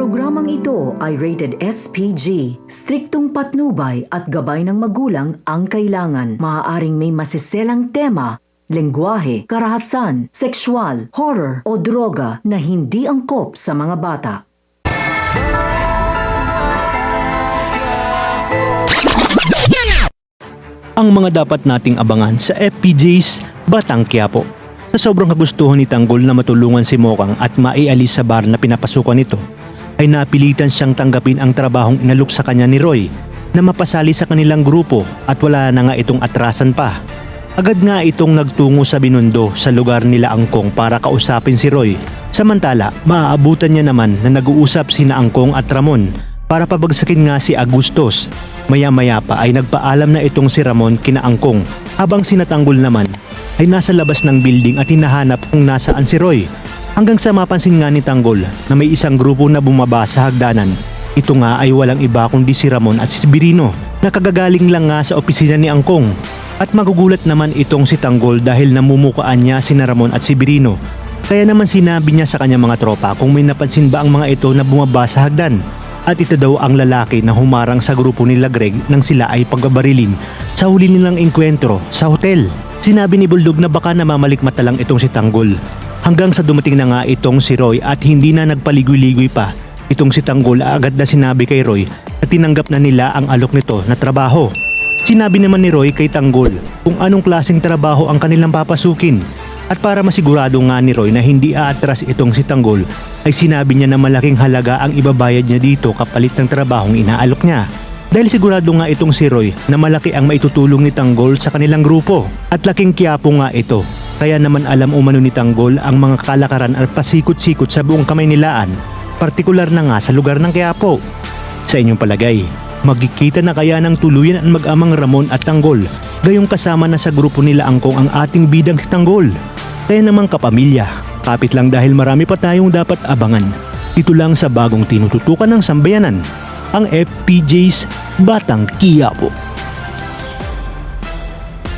Programang ito ay rated SPG. Striktong patnubay at gabay ng magulang ang kailangan. Maaaring may masiselang tema, lengguwahe, karahasan, sexual, horror o droga na hindi angkop sa mga bata. Ang mga dapat nating abangan sa FPJ's Batang Quiapo. Sa sobrang kagustuhan ni Tanggol na matulungan si Mokang at maialis sa bar na pinapasukan nito, ay napilitan siyang tanggapin ang trabahong inalok sa kanya ni Roy na mapasali sa kanilang grupo at wala na nga itong atrasan pa. Agad nga itong nagtungo sa Binondo sa lugar nila Angkong para kausapin si Roy. Samantala, maaabutan niya naman na nag-uusap sina Angkong at Ramon para pabagsakin nga si Agustos. Maya-maya pa ay nagpaalam na itong si Ramon kina Angkong, habang si Tanggol naman ay nasa labas ng building at hinahanap kung nasaan si Roy. Hanggang sa mapansin nga ni Tanggol na may isang grupo na bumaba sa hagdanan. Ito nga ay walang iba kundi si Ramon at si Sibirino na kagagaling lang nga sa opisina ni Angkong. At magugulat naman itong si Tanggol dahil namumukaan niya sina Ramon at Sibirino. Kaya naman sinabi niya sa kanyang mga tropa kung may napansin ba ang mga ito na bumaba sa hagdan. At ito daw ang lalaki na humarang sa grupo nila Greg nang sila ay pagbabarilin sa huli nilang engkwentro sa hotel. Sinabi ni Bulldog na baka namamalikmata lang itong si Tanggol. Hanggang sa dumating na nga itong si Roy at hindi na nagpaligoy-ligoy pa. Itong si Tanggol agad na sinabi kay Roy na tinanggap na nila ang alok nito na trabaho. Sinabi naman ni Roy kay Tanggol kung anong klaseng trabaho ang kanilang papasukin. At para masigurado nga ni Roy na hindi aatras itong si Tanggol, ay sinabi niya na malaking halaga ang ibabayad niya dito kapalit ng trabahong inaalok niya. Dahil sigurado nga itong si Roy na malaki ang maitutulong ni Tanggol sa kanilang grupo. At laking Quiapo nga ito. Kaya naman alam umano ni Tanggol ang mga kalakaran at pasikot-sikot sa buong Kamaynilaan, partikular na nga sa lugar ng Quiapo. Sa inyong palagay, magkikita na kaya ng tuluyan ang mag-amang Ramon at Tanggol, gayong kasama na sa grupo nila Angkong ang ating bidang si Tanggol? Kaya naman kapamilya, kapit lang dahil marami pa tayong dapat abangan. Dito lang sa bagong tinututukan ng sambayanan, ang FPJ's Batang Quiapo.